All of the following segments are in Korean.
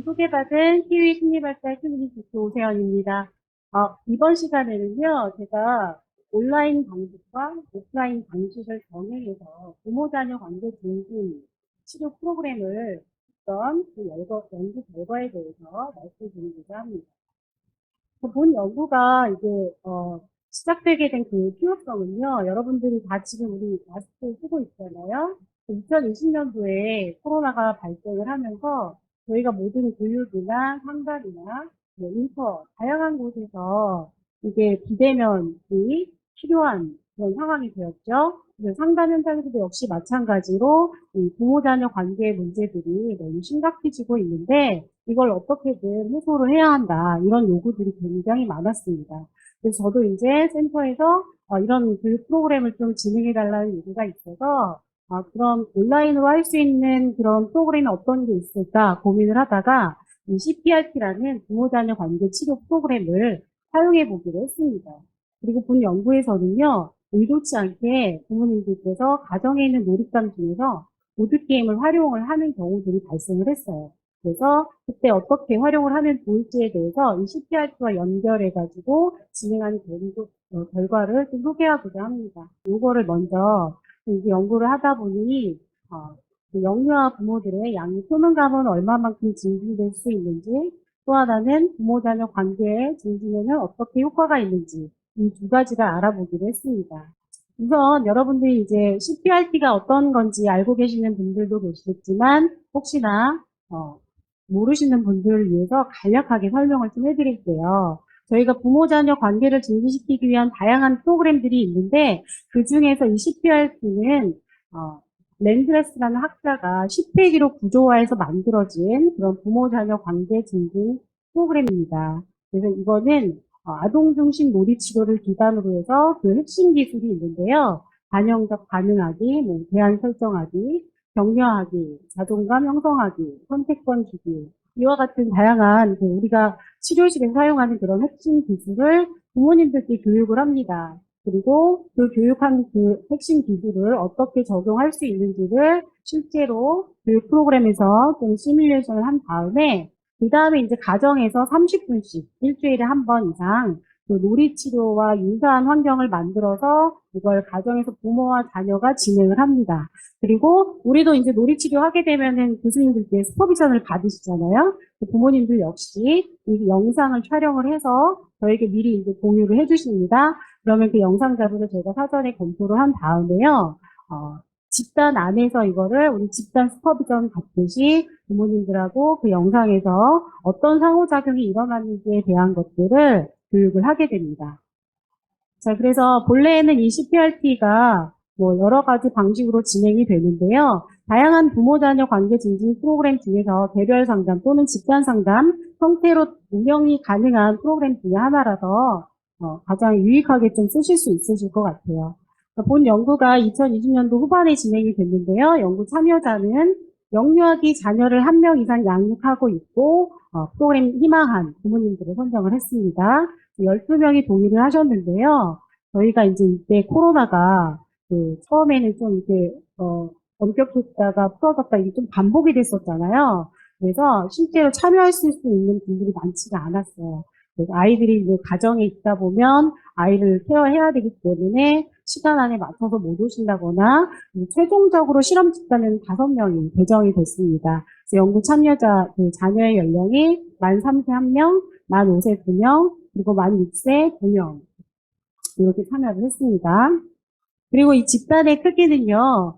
소개받은 키위 심리발달 심리지수 오세연입니다. 이번 시간에는요, 제가 온라인 방식과 오프라인 방식을 병행해서 부모-자녀 관계 증진 치료 프로그램을 했던 그 연구 결과에 대해서 말씀드리고자 합니다. 본 연구가 이제 시작되게 된 그 필요성은요, 여러분들이 다 지금 우리 마스크 쓰고 있잖아요. 2020년도에 코로나가 발생을 하면서 저희가 모든 교육이나 상담이나 인터 다양한 곳에서 이게 비대면이 필요한 그런 상황이 되었죠. 상담 현장에서도 역시 마찬가지로 이 부모-자녀 관계의 문제들이 너무 심각해지고 있는데 이걸 어떻게든 해소를 해야 한다. 이런 요구들이 굉장히 많았습니다. 그래서 저도 이제 센터에서 이런 교육 프로그램을 좀 진행해달라는 요구가 있어서 그럼 온라인으로 할 수 있는 그런 프로그램이 어떤 게 있을까 고민을 하다가 이 CPRT라는 부모-자녀 관계 치료 프로그램을 사용해 보기로 했습니다. 그리고 본 연구에서는요, 의도치 않게 부모님들께서 가정에 있는 놀잇감 중에서 보드게임을 활용을 하는 경우들이 발생을 했어요. 그래서 그때 어떻게 활용을 하면 좋을지에 대해서 이 CPRT와 연결해가지고 진행하는 결과를 좀 소개하고자 합니다. 이거를 먼저 이제 연구를 하다 보니 그 영유아 부모들의 양육 효능감은 얼마만큼 증진될 수 있는지, 또 하나는 부모-자녀 관계의 증진에는 어떻게 효과가 있는지 이 두 가지를 알아보기로 했습니다. 우선 여러분들이 이제 CPRT가 어떤 건지 알고 계시는 분들도 계시겠지만 혹시나 모르시는 분들을 위해서 간략하게 설명을 좀 해드릴게요. 저희가 부모-자녀 관계를 증진시키기 위한 다양한 프로그램들이 있는데 그 중에서 이 CPRT는 랜드레스라는 학자가 10세기로 구조화해서 만들어진 그런 부모-자녀 관계 증진 프로그램입니다. 그래서 이거는 아동 중심 놀이 치료를 기반으로 해서 그 핵심 기술이 있는데요. 반영적 반응하기, 대안 설정하기, 격려하기, 자존감 형성하기, 선택권 주기, 이와 같은 다양한 우리가 치료실에 사용하는 그런 핵심 기술을 부모님들께 교육을 합니다. 그리고 그 교육한 그 핵심 기술을 어떻게 적용할 수 있는지를 실제로 교육 프로그램에서 좀 시뮬레이션을 한 다음에 그 다음에 이제 가정에서 30분씩 일주일에 한 번 이상 그 놀이치료와 유사한 환경을 만들어서 이걸 가정에서 부모와 자녀가 진행을 합니다. 그리고 우리도 이제 놀이치료 하게 되면은 교수님들께 슈퍼비전을 받으시잖아요. 부모님들 역시 이 영상을 촬영을 해서 저에게 미리 이제 공유를 해주십니다. 그러면 그 영상 자료를 제가 사전에 검토를 한 다음에요. 집단 안에서 이거를 우리 집단 슈퍼비전 같듯이 부모님들하고 그 영상에서 어떤 상호작용이 일어났는지에 대한 것들을 교육을 하게 됩니다. 자, 그래서 본래에는 이 CPRT가 여러 가지 방식으로 진행이 되는데요. 다양한 부모-자녀 관계 증진 프로그램 중에서 개별 상담 또는 집단 상담 형태로 운영이 가능한 프로그램 중에 하나라서 가장 유익하게 좀 쓰실 수 있으실 것 같아요. 본 연구가 2020년도 후반에 진행이 됐는데요. 연구 참여자는 영유아기 자녀를 한 명 이상 양육하고 있고 프로그램 희망한 부모님들을 선정을 했습니다. 12명이 동의를 하셨는데요. 저희가 이제 이때 코로나가 처음에는 좀 이렇게 엄격했다가 풀어졌다 이게 좀 반복이 됐었잖아요. 그래서 실제로 참여할 수 있는 분들이 많지가 않았어요. 아이들이 이제 가정에 있다 보면 아이를 케어해야 되기 때문에 시간 안에 맞춰서 못 오신다거나 최종적으로 실험 집단은 5명이 배정이 됐습니다. 그래서 연구 참여자 자녀의 연령이 만 3세 1명, 만 5세 2명, 그리고 만 6세 2명 이렇게 참여를 했습니다. 그리고 이 집단의 크기는요.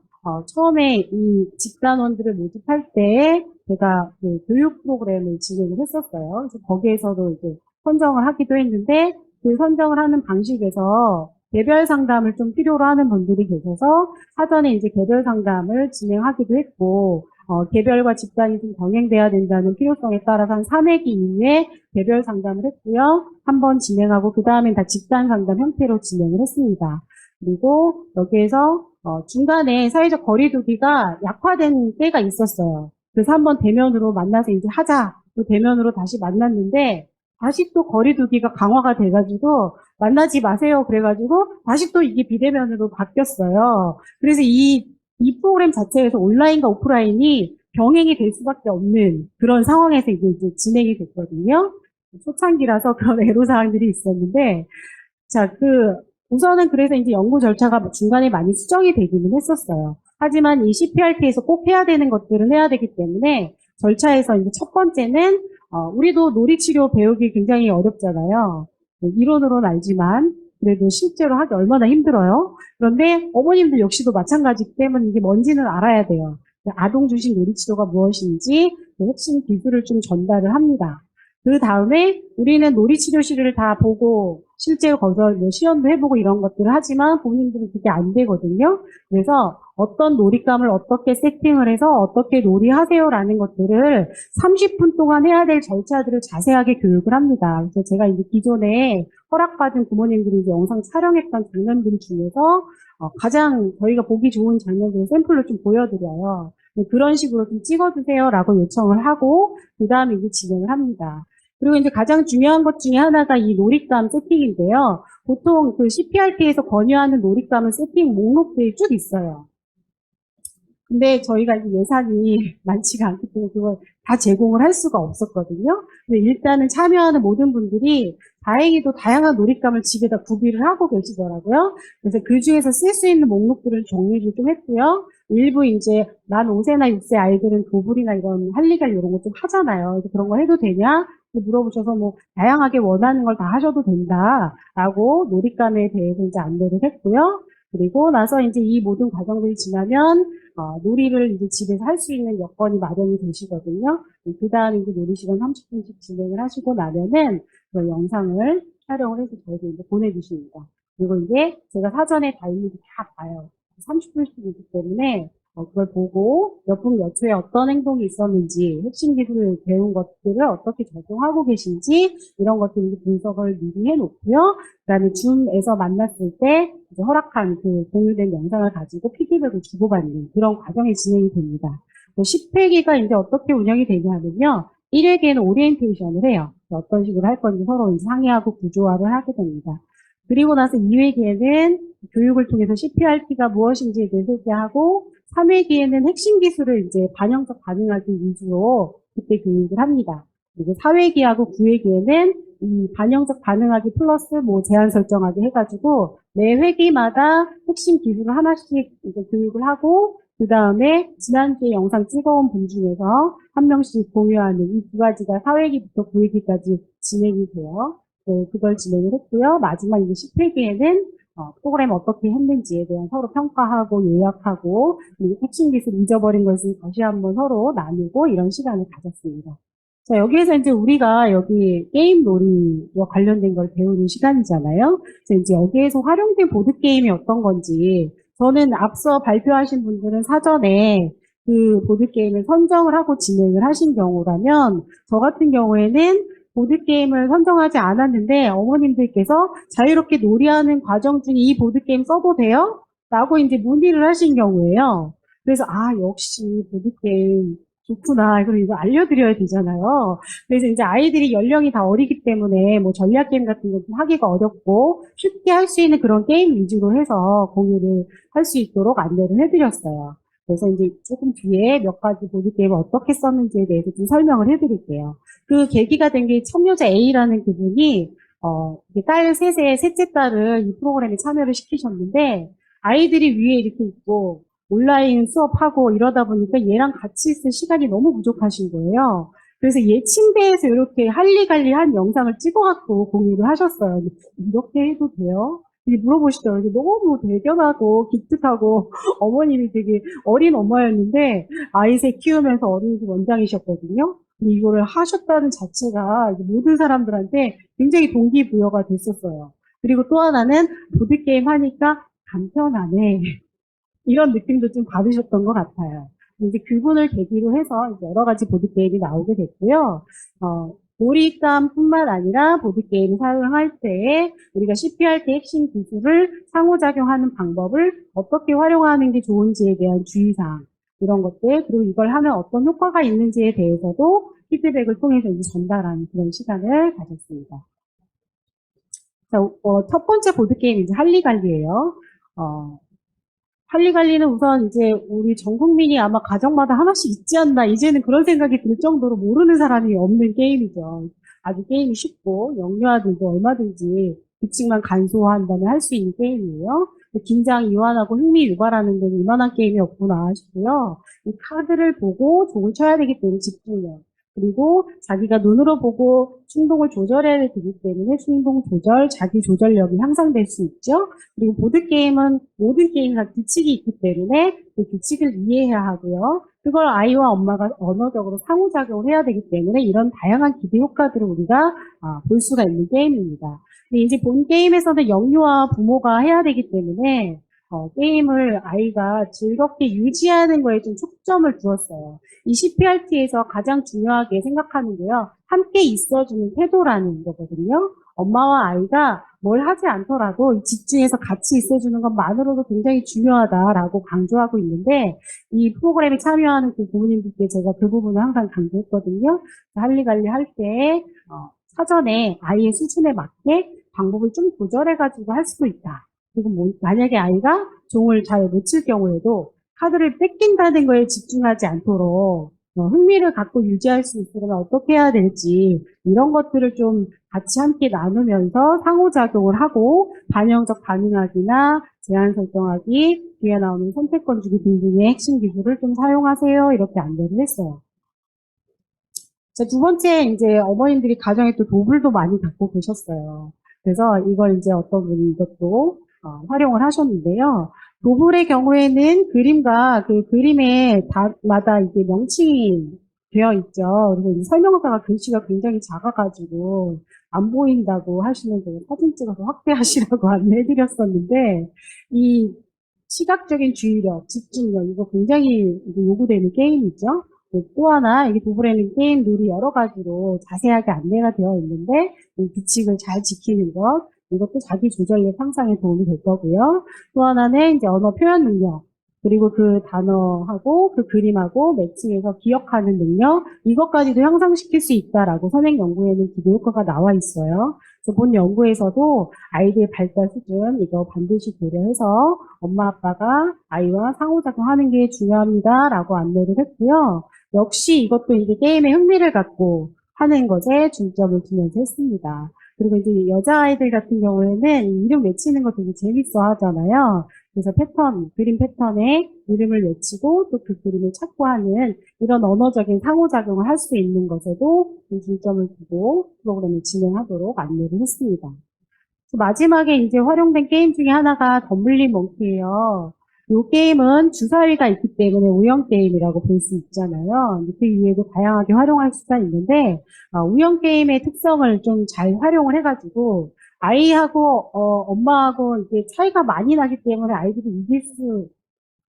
처음에 이 집단원들을 모집할 때 제가 그 교육 프로그램을 진행을 했었어요. 그래서 거기에서도 이제 선정을 하기도 했는데 그 선정을 하는 방식에서 개별 상담을 좀 필요로 하는 분들이 계셔서 사전에 이제 개별 상담을 진행하기도 했고 개별과 집단이 좀 병행돼야 된다는 필요성에 따라서 한 3회기 이후에 개별 상담을 했고요. 한번 진행하고 그 다음엔 다 집단 상담 형태로 진행을 했습니다. 그리고 여기에서 중간에 사회적 거리두기가 약화된 때가 있었어요. 그래서 한번 대면으로 만나서 이제 하자. 또 대면으로 다시 만났는데 다시 또 거리두기가 강화가 돼가지고 만나지 마세요. 그래가지고 다시 또 이게 비대면으로 바뀌었어요. 그래서 이 프로그램 자체에서 온라인과 오프라인이 병행이 될 수밖에 없는 그런 상황에서 이제 진행이 됐거든요. 초창기라서 그런 애로사항들이 있었는데, 자, 우선은 그래서 이제 연구 절차가 뭐 중간에 많이 수정이 되기는 했었어요. 하지만 이 CPRT에서 꼭 해야 되는 것들은 해야 되기 때문에 절차에서 이제 첫 번째는, 우리도 놀이치료 배우기 굉장히 어렵잖아요. 이론으로는 알지만, 그래도 실제로 하기 얼마나 힘들어요. 그런데 어머님들 역시도 마찬가지기 때문에 이게 뭔지는 알아야 돼요. 아동 중심 놀이치료가 무엇인지 그 핵심 기술을 좀 전달을 합니다. 그 다음에 우리는 놀이치료실을 다 보고 실제로 거기서 뭐 시연도 해보고 이런 것들을 하지만 본인들은 그게 안 되거든요. 그래서 어떤 놀잇감을 어떻게 세팅을 해서 어떻게 놀이하세요라는 것들을 30분 동안 해야 될 절차들을 자세하게 교육을 합니다. 그래서 제가 이제 기존에 허락받은 부모님들이 이제 영상 촬영했던 장면들 중에서 가장 저희가 보기 좋은 장면들을 샘플로 좀 보여드려요. 그런 식으로 좀 찍어주세요라고 요청을 하고 그 다음에 이제 진행을 합니다. 그리고 이제 가장 중요한 것 중에 하나가 이 놀잇감 세팅인데요. 보통 그 CPRT에서 권유하는 놀잇감은 세팅 목록들이 쭉 있어요. 근데 저희가 이제 예산이 많지가 않기 때문에 그걸 다 제공을 할 수가 없었거든요. 근데 일단은 참여하는 모든 분들이 다행히도 다양한 놀잇감을 집에다 구비를 하고 계시더라고요. 그래서 그 중에서 쓸 수 있는 목록들을 정리를 좀 했고요. 일부 이제 만 5세나 6세 아이들은 도불이나 이런 할리갈리 이런 거 좀 하잖아요. 그래서 그런 거 해도 되냐? 물어보셔서 뭐 다양하게 원하는 걸 다 하셔도 된다라고 놀잇감에 대해서 이제 안내를 했고요. 그리고 나서 이제 이 모든 과정들이 지나면 놀이를 이제 집에서 할 수 있는 여건이 마련이 되시거든요. 그 다음에 이제 놀이 시간 30분씩 진행을 하시고 나면은 그 영상을 촬영을 해서 저희도 이제 보내주십니다. 그리고 이제 제가 사전에 다 일일이 다 봐요. 30분씩이기 때문에 그걸 보고 몇 분 몇 초에 어떤 행동이 있었는지 핵심 기술을 배운 것들을 어떻게 적용하고 계신지 이런 것들 분석을 미리 해놓고요. 그다음에 줌에서 만났을 때 이제 허락한 그 공유된 영상을 가지고 피드백을 주고받는 그런 과정이 진행이 됩니다. 10회기가 이제 어떻게 운영이 되냐면요. 1회기에는 오리엔테이션을 해요. 어떤 식으로 할 건지 서로 이제 상의하고 구조화를 하게 됩니다. 그리고 나서 2회기에는 교육을 통해서 CPRT가 무엇인지에 대해 소개하고 3회기에는 핵심 기술을 이제 반영적 반응하기 위주로 그때 교육을 합니다. 그리고 4회기하고 9회기에는 이 반영적 반응하기 플러스 뭐 제한 설정하기 해가지고 매 회기마다 핵심 기술을 하나씩 이제 교육을 하고 그 다음에 지난주에 영상 찍어온 분 중에서 한 명씩 공유하는 이 두 가지가 4회기부터 9회기까지 진행이 돼요. 네, 그걸 진행을 했고요. 마지막 이제 10회기에는 프로그램 어떻게 했는지에 대한 서로 평가하고 요약하고 그리고 핵심 기술 잊어버린 것을 다시 한번 서로 나누고 이런 시간을 가졌습니다. 자, 여기에서 이제 우리가 여기 게임 놀이와 관련된 걸 배우는 시간이잖아요. 그래서 이제 여기에서 활용된 보드게임이 어떤 건지 저는 앞서 발표하신 분들은 사전에 그 보드게임을 선정을 하고 진행을 하신 경우라면 저 같은 경우에는 보드게임을 선정하지 않았는데 어머님들께서 자유롭게 놀이하는 과정 중에 이 보드게임 써도 돼요? 라고 이제 문의를 하신 경우에요. 그래서 역시 보드게임 좋구나. 그리고 이거 알려드려야 되잖아요. 그래서 이제 아이들이 연령이 다 어리기 때문에 뭐 전략 게임 같은 거 좀 하기가 어렵고 쉽게 할 수 있는 그런 게임 위주로 해서 공유를 할 수 있도록 안내를 해드렸어요. 그래서 이제 조금 뒤에 몇 가지 보드게임을 어떻게 썼는지에 대해서 좀 설명을 해드릴게요. 그 계기가 된 게 청료자 A라는 그분이 딸 셋의 셋째 딸을 이 프로그램에 참여를 시키셨는데 아이들이 위에 이렇게 있고 온라인 수업하고 이러다 보니까 얘랑 같이 있을 시간이 너무 부족하신 거예요. 그래서 얘 침대에서 이렇게 할리갈리한 영상을 찍어갖고 공유를 하셨어요. 이렇게 해도 돼요? 이렇게 물어보시더라고요. 너무 대견하고 기특하고 어머님이 되게 어린 엄마였는데 아이 셋 키우면서 어린이집 원장이셨거든요. 근데 이거를 하셨다는 자체가 모든 사람들한테 굉장히 동기부여가 됐었어요. 그리고 또 하나는 보드게임 하니까 간편하네. 이런 느낌도 좀 받으셨던 것 같아요. 이제 그분을 계기로 해서 이제 여러 가지 보드게임이 나오게 됐고요. 놀이감뿐만 아니라 보드게임을 사용할 때 우리가 CPR 때 핵심 기술을 상호작용하는 방법을 어떻게 활용하는 게 좋은지에 대한 주의사항 이런 것들 그리고 이걸 하면 어떤 효과가 있는지에 대해서도 피드백을 통해서 이제 전달하는 그런 시간을 가졌습니다. 자, 첫 번째 보드게임 이제 할리갈리예요. 할리갈리는 우선 이제 우리 전 국민이 아마 가정마다 하나씩 있지 않나, 이제는 그런 생각이 들 정도로 모르는 사람이 없는 게임이죠. 아주 게임이 쉽고, 영유아들도 얼마든지 규칙만 간소화한다면 할 수 있는 게임이에요. 긴장 이완하고 흥미 유발하는 데는 이만한 게임이 없구나 싶고요. 이 카드를 보고 종을 쳐야 되기 때문에 집중력. 그리고 자기가 눈으로 보고 충동을 조절해야 되기 때문에 충동 조절, 자기 조절력이 향상될 수 있죠. 그리고 보드게임은 모든 게임 다 규칙이 있기 때문에 그 규칙을 이해해야 하고요. 그걸 아이와 엄마가 언어적으로 상호작용을 해야 되기 때문에 이런 다양한 기대 효과들을 우리가 볼 수가 있는 게임입니다. 근데 이제 본 게임에서는 영유아 부모가 해야 되기 때문에 게임을 아이가 즐겁게 유지하는 거에 좀 초점을 두었어요. 이 CPRT에서 가장 중요하게 생각하는 게요. 함께 있어주는 태도라는 거거든요. 엄마와 아이가 뭘 하지 않더라도 이 집중해서 같이 있어주는 것만으로도 굉장히 중요하다라고 강조하고 있는데 이 프로그램에 참여하는 그 부모님들께 제가 그 부분을 항상 강조했거든요. 할리갈리 할 때 사전에 아이의 수준에 맞게 방법을 좀 조절해가지고 할 수도 있다. 그리고 만약에 아이가 종을 잘 못 칠 경우에도 카드를 뺏긴다는 거에 집중하지 않도록 흥미를 갖고 유지할 수 있으려면 어떻게 해야 될지 이런 것들을 좀 같이 함께 나누면서 상호작용을 하고 반영적 반응하기나 제한 설정하기, 뒤에 나오는 선택권 주기 등등의 핵심 기술을 좀 사용하세요. 이렇게 안내를 했어요. 자, 두 번째, 이제 어머님들이 가정에 또 도불도 많이 갖고 계셨어요. 그래서 이걸 이제 어떤 분이 이것도 활용을 하셨는데요. 도불의 경우에는 그림과 그 그림에 마다 이게 명칭이 되어 있죠. 그리고 이 설명서가 글씨가 굉장히 작아가지고 안 보인다고 하시는 거 사진 찍어서 확대하시라고 안내해드렸었는데 이 시각적인 주의력, 집중력 이거 굉장히 요구되는 게임이죠. 또 하나, 이게 도브레는 게임 룰이 여러 가지로 자세하게 안내가 되어 있는데, 이 규칙을 잘 지키는 것, 이것도 자기 조절력 향상에 도움이 될 거고요. 또 하나는 이제 언어 표현 능력, 그리고 그 단어하고 그 그림하고 매칭해서 기억하는 능력, 이것까지도 향상시킬 수 있다라고 선행 연구에는 기대 효과가 나와 있어요. 그래서 본 연구에서도 아이들의 발달 수준, 이거 반드시 고려해서 엄마 아빠가 아이와 상호작용하는 게 중요합니다라고 안내를 했고요. 역시 이것도 이제 게임에 흥미를 갖고 하는 것에 중점을 두면서 했습니다. 그리고 이제 여자아이들 같은 경우에는 이름 외치는 거 되게 재밌어 하잖아요. 그래서 패턴, 그림 패턴에 이름을 외치고 또 그 그림을 찾고 하는 이런 언어적인 상호작용을 할 수 있는 것에도 중점을 두고 프로그램을 진행하도록 안내를 했습니다. 마지막에 이제 활용된 게임 중에 하나가 덤블링 몽키예요. 이 게임은 주사위가 있기 때문에 우연 게임이라고 볼 수 있잖아요. 그 이외에도 다양하게 활용할 수가 있는데 우연 게임의 특성을 좀 잘 활용을 해가지고 아이하고 엄마하고 이게 차이가 많이 나기 때문에 아이들이 이길 수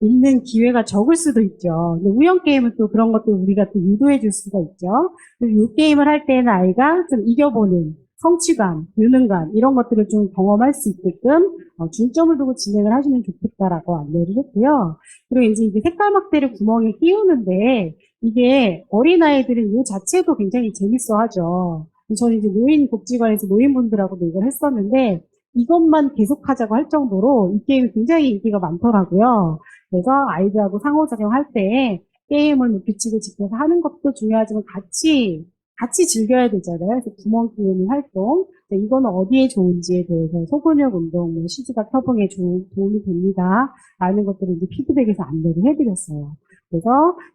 있는 기회가 적을 수도 있죠. 근데 우연 게임은 또 그런 것들 우리가 또 유도해 줄 수가 있죠. 그리고 이 게임을 할 때는 아이가 좀 이겨보는 성취감, 유능감 이런 것들을 좀 경험할 수 있게끔 중점을 두고 진행을 하시면 좋겠다라고 안내를 했고요. 그리고 이제 색깔 막대를 구멍에 끼우는데 이게 어린아이들은 이 자체도 굉장히 재밌어 하죠. 저는 이제 노인복지관에서 노인분들하고도 이걸 했었는데 이것만 계속하자고 할 정도로 이 게임이 굉장히 인기가 많더라고요. 그래서 아이들하고 상호작용할 때 게임을 규칙을 지켜서 하는 것도 중요하지만 같이 즐겨야 되잖아요. 그래서 구멍 끼우는 활동. 이거는 어디에 좋은지에 대해서 소근육 운동, 시지각 협응에 도움이 됩니다. 라는 것들을 이제 피드백에서 안내를 해드렸어요. 그래서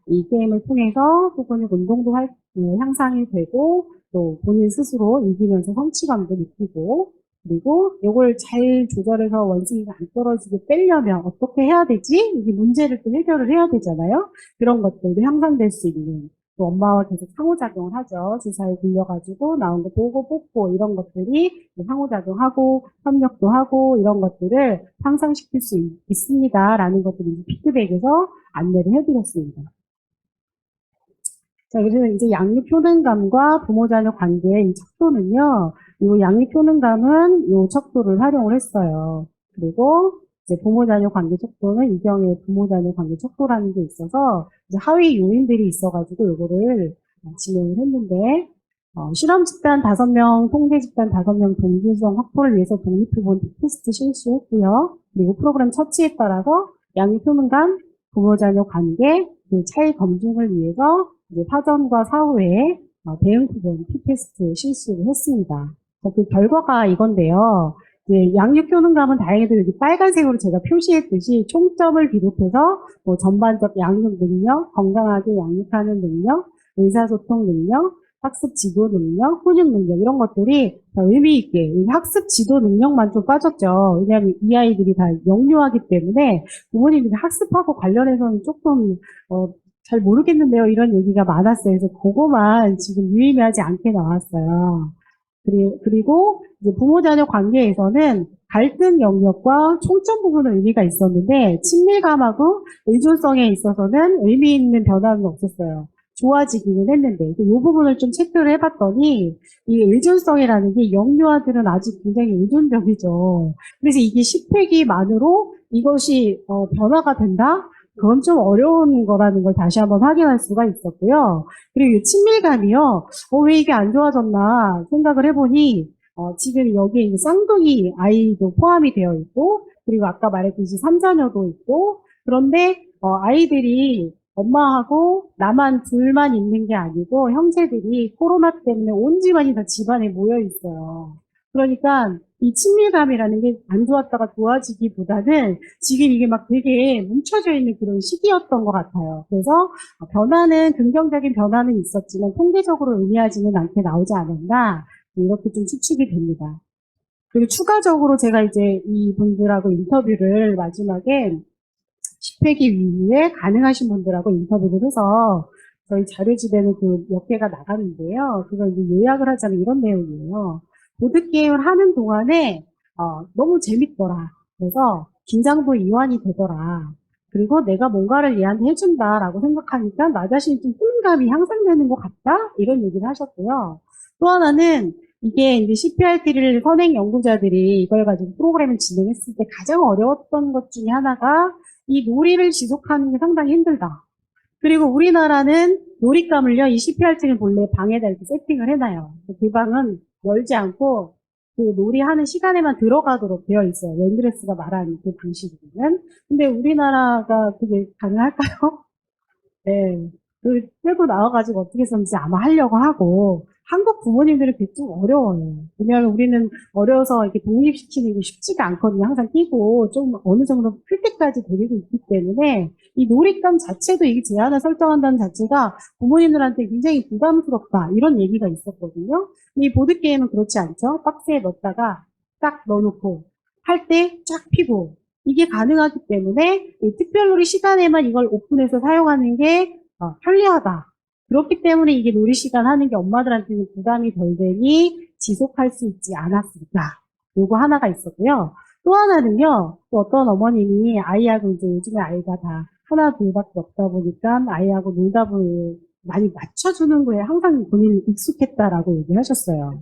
이 게임을 통해서 소근육 운동도 향상이 되고 또 본인 스스로 이기면서 성취감도 느끼고 그리고 이걸 잘 조절해서 원숭이가 안 떨어지게 빼려면 어떻게 해야 되지? 이게 문제를 또 해결을 해야 되잖아요. 그런 것들도 향상될 수 있는 또 엄마와 계속 상호작용을 하죠. 주사에 굴려가지고 나온 거 보고 뽑고 이런 것들이 상호작용하고 협력도 하고 이런 것들을 향상시킬 수 있습니다라는 것들을 피드백에서 안내를 해드렸습니다. 자, 그래서 이제 양립 효능감과 부모-자녀 관계의 이 척도는요, 이 양립 효능감은 이 척도를 활용을 했어요. 그리고 이제 부모-자녀 관계 척도는 이경의 부모-자녀 관계 척도라는 게 있어서 이제 하위 요인들이 있어가지고 요거를 진행을 했는데, 실험 집단 5명, 통제 집단 5명 동질성 확보를 위해서 독립표본 테스트 실시했고요. 그리고 프로그램 처치에 따라서 양육 효능감, 부모-자녀 관계, 그 차이 검증을 위해서 이제 사전과 사후에 대응 부분 P-테스트 실시를 했습니다. 그 결과가 이건데요. 이제 양육 효능감은 다행히도 여기 빨간색으로 제가 표시했듯이 총점을 비롯해서 뭐 전반적 양육 능력, 건강하게 양육하는 능력, 의사소통 능력, 학습 지도 능력, 훈육 능력 이런 것들이 다 의미 있게 이 학습 지도 능력만 좀 빠졌죠. 왜냐하면 이 아이들이 다 영유아기 때문에 부모님들이 학습하고 관련해서는 조금 잘 모르겠는데요. 이런 얘기가 많았어요. 그래서 그거만 지금 유의미하지 않게 나왔어요. 그리고 이제 부모-자녀 관계에서는 갈등 영역과 총점 부분은 의미가 있었는데 친밀감하고 의존성에 있어서는 의미 있는 변화는 없었어요. 좋아지기는 했는데 이 부분을 좀 체크를 해봤더니 이 의존성이라는 게 영유아들은 아직 굉장히 의존적이죠. 그래서 이게 10회기만으로 이것이 변화가 된다? 그건 좀 어려운 거라는 걸 다시 한번 확인할 수가 있었고요. 그리고 이 친밀감이요. 왜 이게 안 좋아졌나 생각을 해보니 지금 여기에 이제 쌍둥이 아이도 포함이 되어 있고 그리고 아까 말했듯이 삼자녀도 있고 그런데 아이들이 엄마하고 나만 둘만 있는 게 아니고 형제들이 코로나 때문에 온 집안이 다 집안에 모여 있어요. 그러니까 이 친밀감이라는 게 안 좋았다가 좋아지기보다는 지금 이게 막 되게 뭉쳐져 있는 그런 시기였던 것 같아요. 그래서 변화는 긍정적인 변화는 있었지만 통계적으로 의미하지는 않게 나오지 않았나 이렇게 좀 추측이 됩니다. 그리고 추가적으로 제가 이제 이분들하고 인터뷰를 마지막에 10회기 이후에 가능하신 분들하고 인터뷰를 해서 저희 자료집에는 그 몇 개가 나갔는데요. 그걸 이제 요약을 하자면 이런 내용이에요. 보드게임을 하는 동안에 너무 재밌더라. 그래서 긴장도 이완이 되더라. 그리고 내가 뭔가를 얘한테 해준다라고 생각하니까 나 자신이 좀 호응감이 향상되는 것 같다? 이런 얘기를 하셨고요. 또 하나는 이게 이제 CPRT를 선행 연구자들이 이걸 가지고 프로그램을 진행했을 때 가장 어려웠던 것 중에 하나가 이 놀이를 지속하는 게 상당히 힘들다. 그리고 우리나라는 놀잇감을요, 이 CPRT를 본래 방에다 이렇게 세팅을 해놔요. 그 방은 열지 않고 그 놀이하는 시간에만 들어가도록 되어 있어요. 랜드레스가 말하는 그 방식으로는. 근데 우리나라가 그게 가능할까요? 네. 그, 끌고 나와가지고 어떻게 썼는지 아마 하려고 하고, 한국 부모님들은 그게 좀 어려워요. 왜냐하면 우리는 어려서 이렇게 독립시키는 게 쉽지가 않거든요. 항상 끼고, 좀 어느 정도 클 때까지 데리고 있기 때문에, 이 놀잇감 자체도 이게 제한을 설정한다는 자체가 부모님들한테 굉장히 부담스럽다. 이런 얘기가 있었거든요. 이 보드게임은 그렇지 않죠. 박스에 넣었다가 딱 넣어놓고, 할 때 쫙 피고, 이게 가능하기 때문에 이 특별놀이 시간에만 이걸 오픈해서 사용하는 게 편리하다. 그렇기 때문에 이게 놀이 시간 하는 게 엄마들한테는 부담이 덜 되니 지속할 수 있지 않았을까. 요거 하나가 있었고요. 또 하나는요. 또 어떤 어머님이 아이하고 이제 요즘에 아이가 다 하나 둘밖에 없다 보니까 아이하고 놀다 보니 많이 맞춰주는 거에 항상 본인이 익숙했다라고 얘기하셨어요.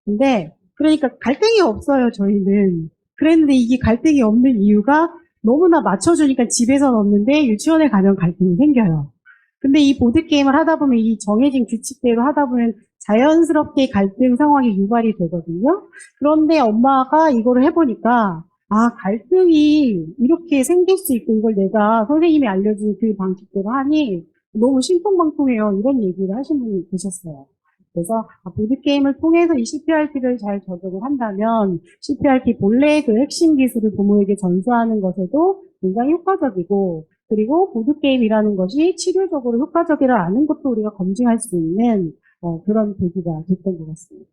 근데 그러니까 갈등이 없어요, 저희는. 그랬는데 이게 갈등이 없는 이유가 너무나 맞춰주니까 집에서는 없는데 유치원에 가면 갈등이 생겨요. 근데 이 보드게임을 하다 보면 이 정해진 규칙대로 하다 보면 자연스럽게 갈등 상황이 유발이 되거든요. 그런데 엄마가 이거를 해보니까 갈등이 이렇게 생길 수 있고 이걸 내가 선생님이 알려준 그 방식대로 하니 너무 신통방통해요. 이런 얘기를 하신 분이 계셨어요. 그래서 보드게임을 통해서 이 CPRT를 잘 적용을 한다면 CPRT 본래의 그 핵심 기술을 부모에게 전수하는 것에도 굉장히 효과적이고 그리고 보드게임이라는 것이 치료적으로 효과적이라는 것도 우리가 검증할 수 있는 그런 계기가 됐던 것 같습니다.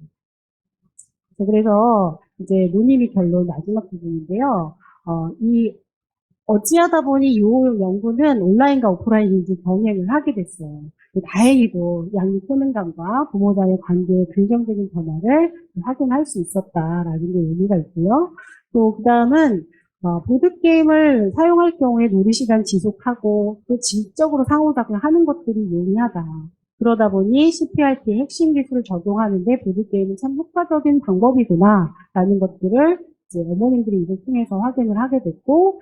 그래서 이제 논의의 결론 마지막 부분인데요. 이 어찌하다 보니 이 연구는 온라인과 오프라인인지 병행을 하게 됐어요. 다행히도 양육 효능감과 부모 간의 관계의 긍정적인 변화를 확인할 수 있었다라는 게 의미가 있고요. 또 그다음은 보드게임을 사용할 경우에 놀이시간 지속하고 또 질적으로 상호작용하는 것들이 용이하다. 그러다 보니 CPRT 핵심 기술을 적용하는데 보드게임은 참 효과적인 방법이구나라는 것들을 이제 어머님들이 이걸 통해서 확인을 하게 됐고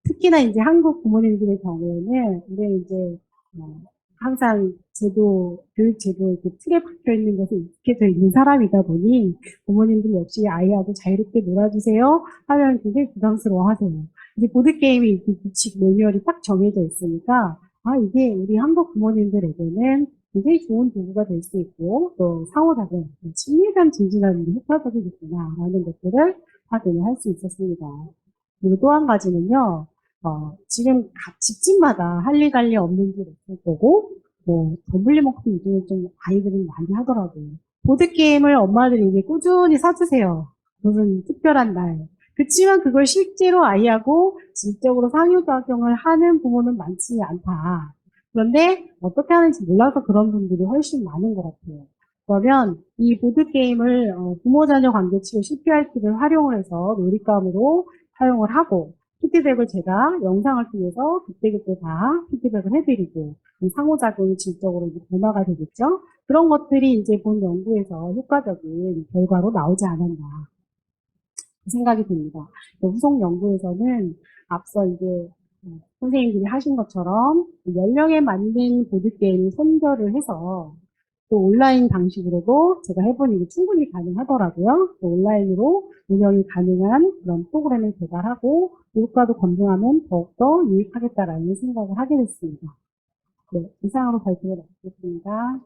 특히나 이제 한국 부모님들의 경우에는 우리 이제 항상 교육 제도에 그 틀에 박혀 있는 것에 익숙해져 있는 사람이다 보니 부모님들 역시 아이하고 자유롭게 놀아주세요 하면 굉장히 부담스러워하세요. 이제 보드게임이 이렇게 규칙 매뉴얼이 딱 정해져 있으니까, 아, 이게 우리 한국 부모님들에게는 굉장히 좋은 도구가 될 수 있고, 또 상호작용, 친밀감 증진하는 데 효과적이겠구나라는 것들을 확인을 할 수 있었습니다. 그리고 또 한 가지는요, 지금 각 집집마다 할리갈리 없는 집 없을 거고, 뭐, 더블리 먹기 요즘에 좀 아이들은 많이 하더라고요. 보드게임을 엄마들이 이제 꾸준히 사주세요. 무슨 특별한 날. 그치만 그걸 실제로 아이하고 질적으로 상호작용을 하는 부모는 많지 않다. 그런데 어떻게 하는지 몰라서 그런 분들이 훨씬 많은 것 같아요. 그러면 이 보드게임을 부모 자녀 관계 치료 CPRT를 활용을 해서 놀잇감으로 사용을 하고 피드백을 제가 영상을 통해서 그때그때 다 피드백을 해드리고 이 상호작용이 질적으로 이제 변화가 되겠죠. 그런 것들이 이제 본 연구에서 효과적인 결과로 나오지 않았나 생각이 듭니다. 후속 연구에서는 앞서 이제 선생님들이 하신 것처럼 연령에 맞는 보드게임을 선별을 해서 또 온라인 방식으로도 제가 해보니 이게 충분히 가능하더라고요. 또 온라인으로 운영이 가능한 그런 프로그램을 개발하고 효과도 검증하면 더욱더 유익하겠다라는 생각을 하게 됐습니다. 네, 이상으로 발표를 마치겠습니다.